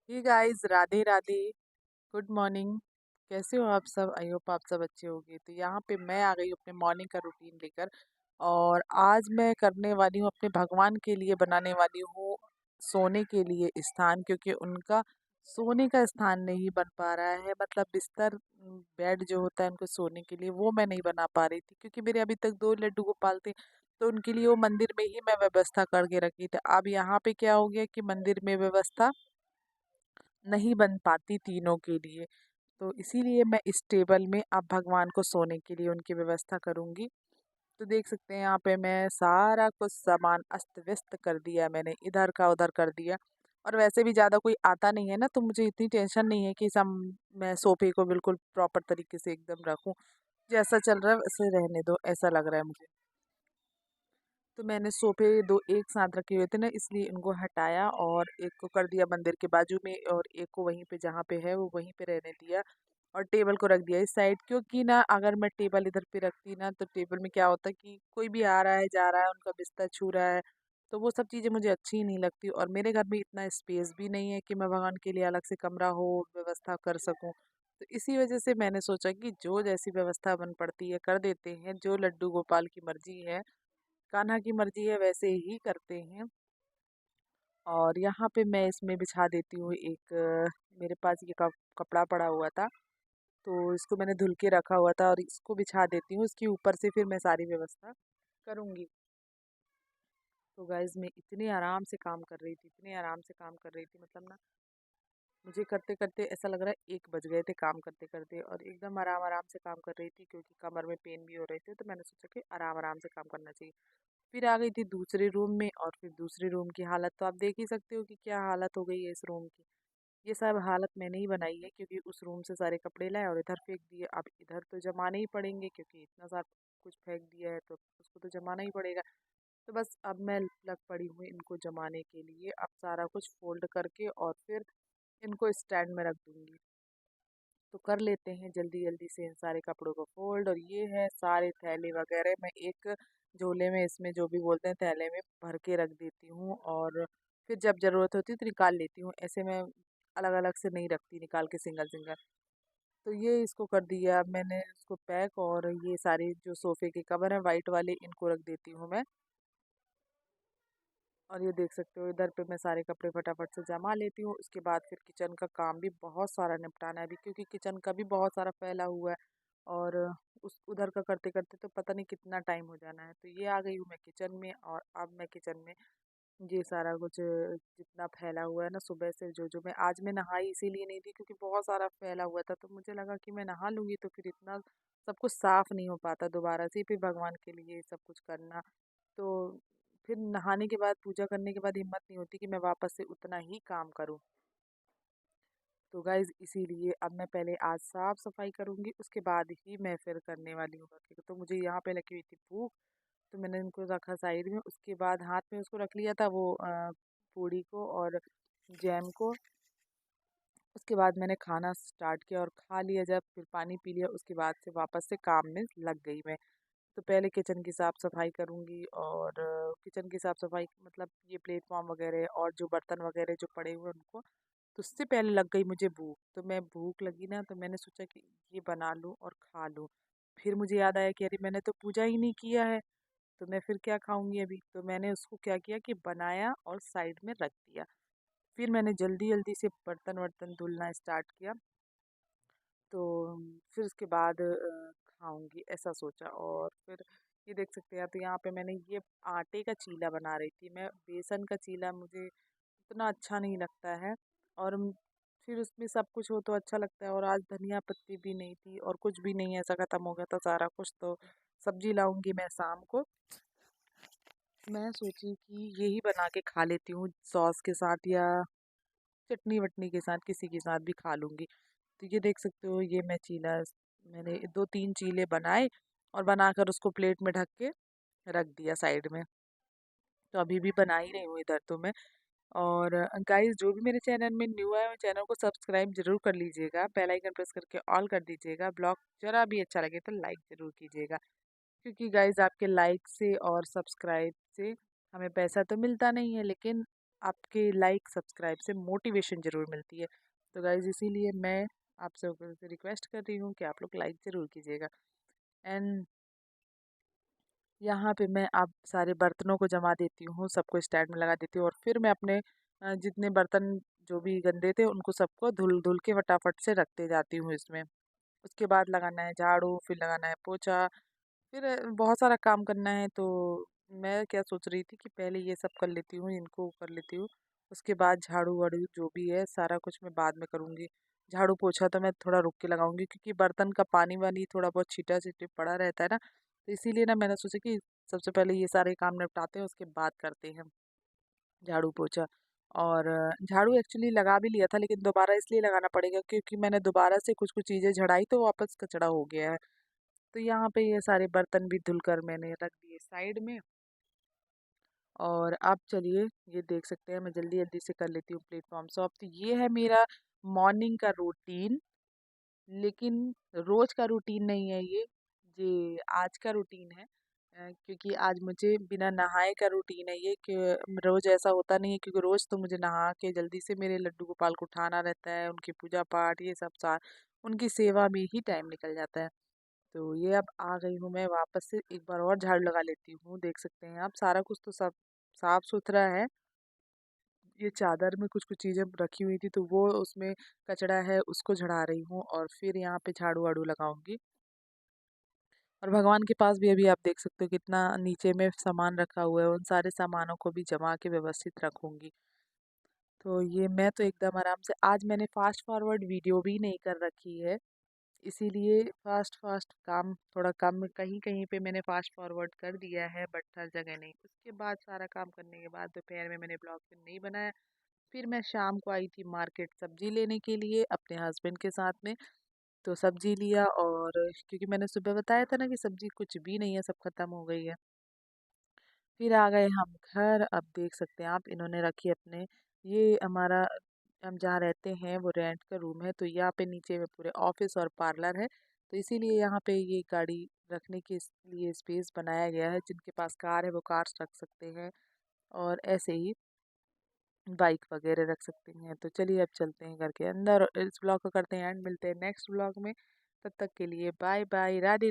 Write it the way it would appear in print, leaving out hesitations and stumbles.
हे guys, Radhe Radhe. Good morning. कैसे हो आप सब? आई होप आप सब अच्छे होंगे। तो यहाँ पे मैं आ गई हूँ अपने मॉर्निंग का रूटीन लेकर। और आज मैं करने वाली हूँ, अपने भगवान के लिए बनाने वाली हूँ सोने के लिए स्थान, क्योंकि उनका सोने का स्थान नहीं बन पा रहा है। मतलब बिस्तर, बेड जो होता है उनको सोने के लिए, वो मैं नहीं बना पा रही थी, क्योंकि मेरे अभी तक 2 लड्डू गोपाल थे। तो उनके लिए वो मंदिर में ही मैं व्यवस्था करके रखी थी। अब यहाँ पे क्या हो गया कि मंदिर में व्यवस्था नहीं बन पाती तीनों के लिए। तो इसीलिए मैं इस टेबल में अब भगवान को सोने के लिए उनकी व्यवस्था करूंगी। तो देख सकते हैं यहाँ पे मैं सारा कुछ सामान अस्त व्यस्त कर दिया, मैंने इधर का उधर कर दिया। और वैसे भी ज़्यादा कोई आता नहीं है ना, तो मुझे इतनी टेंशन नहीं है कि सब मैं सोफे को बिल्कुल प्रॉपर तरीके से एकदम रखूं। जैसा चल रहा है वैसे रहने दो, ऐसा लग रहा है मुझे। तो मैंने सोफे दो एक साथ रखे हुए थे ना, इसलिए इनको हटाया और एक को कर दिया मंदिर के बाजू में, और एक को वहीं पे जहाँ पे है वो वहीं पे रहने दिया। और टेबल को रख दिया इस साइड, क्योंकि ना अगर मैं टेबल इधर पे रखती ना, तो टेबल में क्या होता है कि कोई भी आ रहा है जा रहा है, उनका बिस्तर छू रहा है। तो वो सब चीज़ें मुझे अच्छी ही नहीं लगती, और मेरे घर में इतना स्पेस भी नहीं है कि मैं भगवान के लिए अलग से कमरा हो, व्यवस्था कर सकूं। तो इसी वजह से मैंने सोचा कि जो जैसी व्यवस्था बन पड़ती है कर देते हैं, जो लड्डू गोपाल की मर्जी है, कान्हा की मर्जी है, वैसे ही करते हैं। और यहाँ पे मैं इसमें बिछा देती हूँ एक, मेरे पास ये कपड़ा पड़ा हुआ था, तो इसको मैंने धुल के रखा हुआ था, और इसको बिछा देती हूँ। इसके ऊपर से फिर मैं सारी व्यवस्था करूँगी। तो गाइज मैं इतने आराम से काम कर रही थी, इतने आराम से काम कर रही थी, मतलब ना मुझे करते करते ऐसा लग रहा है 1 बज गए थे काम करते करते, और एकदम आराम आराम से काम कर रही थी, क्योंकि कमर में पेन भी हो रहे थे। तो मैंने सोचा कि आराम आराम से काम करना चाहिए। फिर आ गई थी दूसरे रूम में, और फिर दूसरे रूम की हालत तो आप देख ही सकते हो कि क्या हालत हो गई है इस रूम की। ये सब हालत मैंने ही बनाई है, क्योंकि उस रूम से सारे कपड़े लाए और इधर फेंक दिए। अब इधर तो जमाने ही पड़ेंगे, क्योंकि इतना सारा कुछ फेंक दिया है तो उसको तो जमाना ही पड़ेगा। तो बस अब मैं लग पड़ी हूँ इनको जमाने के लिए। अब सारा कुछ फोल्ड करके और फिर इनको स्टैंड में रख दूंगी। तो कर लेते हैं जल्दी जल्दी से इन सारे कपड़ों को फोल्ड। और ये है सारे थैले वगैरह, मैं एक झोले में, इसमें जो भी बोलते हैं थैले में भर के रख देती हूँ, और फिर जब ज़रूरत होती है तो निकाल लेती हूँ। ऐसे मैं अलग अलग से नहीं रखती निकाल के, सिंगल सिंगल। तो ये इसको कर दिया अब मैंने इसको पैक। और ये सारे जो सोफ़े के कवर हैं वाइट वाले, इनको रख देती हूँ मैं। और ये देख सकते हो इधर पे मैं सारे कपड़े फटाफट से जमा लेती हूँ। उसके बाद फिर किचन का काम भी बहुत सारा निपटाना है अभी, क्योंकि किचन का भी बहुत सारा फैला हुआ है। और उस उधर का करते करते तो पता नहीं कितना टाइम हो जाना है। तो ये आ गई हूँ मैं किचन में, और अब मैं किचन में ये सारा कुछ जितना फैला हुआ है ना, सुबह से जो जो मैं आज मैं नहाई इसीलिए नहीं थी, क्योंकि बहुत सारा फैला हुआ था। तो मुझे लगा कि मैं नहा लूँगी तो फिर इतना सब कुछ साफ़ नहीं हो पाता दोबारा से, फिर भगवान के लिए सब कुछ करना। तो फिर नहाने के बाद, पूजा करने के बाद हिम्मत नहीं होती कि मैं वापस से उतना ही काम करूँ। तो गाइज़ इसीलिए अब मैं पहले आज साफ़ सफाई करूँगी, उसके बाद ही मैं फिर करने वाली हूँ बाकी। तो मुझे यहाँ पे लगी हुई थी भूख, तो मैंने इनको रखा साइड में। उसके बाद हाथ में उसको रख लिया था वो पूड़ी को और जैम को। उसके बाद मैंने खाना स्टार्ट किया और खा लिया जब, फिर पानी पी लिया, उसके बाद से वापस से काम में लग गई मैं। तो पहले किचन की साफ़ सफाई करूँगी, और किचन की साफ़ सफाई मतलब ये प्लेटफॉर्म वगैरह और जो बर्तन वगैरह जो पड़े हुए हैं उनको। तो उससे पहले लग गई मुझे भूख। तो मैं भूख लगी ना, तो मैंने सोचा कि ये बना लूँ और खा लूँ। फिर मुझे याद आया कि अरे मैंने तो पूजा ही नहीं किया है, तो मैं फिर क्या खाऊंगी अभी। तो मैंने उसको क्या किया कि बनाया और साइड में रख दिया। फिर मैंने जल्दी जल्दी से बर्तन वर्तन धुलना स्टार्ट किया। तो फिर उसके बाद खाऊंगी ऐसा सोचा। और फिर ये देख सकते हैं आप, यहाँ पे मैंने ये आटे का चीला बना रही थी मैं। बेसन का चीला मुझे उतना अच्छा नहीं लगता है, और फिर उसमें सब कुछ हो तो अच्छा लगता है। और आज धनिया पत्ती भी नहीं थी और कुछ भी नहीं, ऐसा ख़त्म हो गया था सारा कुछ। तो सब्जी लाऊंगी मैं शाम को। मैं सोची कि यही बना के खा लेती हूँ सॉस के साथ, या चटनी वटनी के साथ, किसी के साथ भी खा लूँगी। तो ये देख सकते हो, ये मैं चीला, मैंने 2-3 चीले बनाए और बनाकर उसको प्लेट में ढक के रख दिया साइड में। तो अभी भी बना ही रही हूँ इधर तो मैं। और गाइस जो भी मेरे चैनल में न्यू है, चैनल को सब्सक्राइब जरूर कर लीजिएगा, बेल आइकन प्रेस करके ऑल कर दीजिएगा। ब्लॉग जरा भी अच्छा लगे तो लाइक जरूर कीजिएगा, क्योंकि गाइस आपके लाइक से और सब्सक्राइब से हमें पैसा तो मिलता नहीं है, लेकिन आपके लाइक सब्सक्राइब से मोटिवेशन ज़रूर मिलती है। तो गाइज़ इसीलिए मैं आप सबसे रिक्वेस्ट कर रही हूँ कि आप लोग लाइक ज़रूर कीजिएगा। एंड यहाँ पे मैं आप सारे बर्तनों को जमा देती हूँ, सबको स्टैंड में लगा देती हूँ और फिर मैं अपने जितने बर्तन जो भी गंदे थे उनको सबको धुल धुल के फटाफट से रखते जाती हूँ इसमें। उसके बाद लगाना है झाड़ू, फिर लगाना है पोछा, फिर बहुत सारा काम करना है। तो मैं क्या सोच रही थी कि पहले ये सब कर लेती हूँ, इनको कर लेती हूँ, उसके बाद झाड़ू वाड़ू जो भी है सारा कुछ मैं बाद में करूँगी। झाड़ू पोछा तो मैं थोड़ा रुक के लगाऊंगी क्योंकि बर्तन का पानी वानी थोड़ा बहुत छीटा छीटे पड़ा रहता है ना, तो इसीलिए ना मैंने सोचा कि सबसे पहले ये सारे काम निपटाते हैं उसके बाद करते हैं झाड़ू पोछा। और झाड़ू एक्चुअली लगा भी लिया था लेकिन दोबारा इसलिए लगाना पड़ेगा क्योंकि मैंने दोबारा से कुछ कुछ चीज़ें झड़ाई तो वापस कचड़ा हो गया है। तो यहाँ पे ये सारे बर्तन भी धुलकर मैंने रख दिए साइड में। और अब चलिए ये देख सकते हैं मैं जल्दी जल्दी से कर लेती हूँ प्लेटफॉर्म सॉफ। तो ये है मेरा मॉर्निंग का रूटीन, लेकिन रोज का रूटीन नहीं है ये आज का रूटीन है। क्योंकि आज मुझे बिना नहाए का रूटीन है ये कि रोज ऐसा होता नहीं है, क्योंकि रोज तो मुझे नहा के जल्दी से मेरे लड्डू गोपाल को उठाना रहता है, उनकी पूजा पाठ ये सब सा उनकी सेवा में ही टाइम निकल जाता है। तो ये अब आ गई हूँ मैं वापस से, एक बार और झाड़ू लगा लेती हूँ। देख सकते हैं आप सारा कुछ तो सब साफ सुथरा है। ये चादर में कुछ कुछ चीज़ें रखी हुई थी तो वो उसमें कचड़ा है उसको झड़ा रही हूँ और फिर यहाँ पे झाड़ू वाड़ू लगाऊंगी। और भगवान के पास भी अभी आप देख सकते हो कितना नीचे में सामान रखा हुआ है, उन सारे सामानों को भी जमा के व्यवस्थित रखूंगी। तो ये मैं तो एकदम आराम से, आज मैंने फास्ट फॉरवर्ड वीडियो भी नहीं कर रखी है, इसीलिए फास्ट फास्ट काम थोड़ा कम, कहीं कहीं पे मैंने फास्ट फॉरवर्ड कर दिया है बट हर जगह नहीं। उसके बाद सारा काम करने के बाद दोपहर में मैंने ब्लॉग फिर नहीं बनाया। फिर मैं शाम को आई थी मार्केट सब्जी लेने के लिए अपने हस्बैंड के साथ में। तो सब्जी लिया और क्योंकि मैंने सुबह बताया था ना कि सब्जी कुछ भी नहीं है, सब खत्म हो गई है। फिर आ गए हम घर। अब देख सकते हैं आप इन्होंने रखी अपने, ये हमारा हम जहाँ रहते हैं वो रेंट का रूम है, तो यहाँ पे नीचे में पूरे ऑफिस और पार्लर है। तो इसीलिए यहाँ पे ये गाड़ी रखने के लिए स्पेस बनाया गया है, जिनके पास कार है वो कार्स रख सकते हैं और ऐसे ही बाइक वगैरह रख सकते हैं। तो चलिए अब चलते हैं घर के अंदर और इस ब्लॉग को करते हैं एंड, मिलते हैं नेक्स्ट ब्लॉग में। तब तक के लिए बाय बाय, राधे राधे।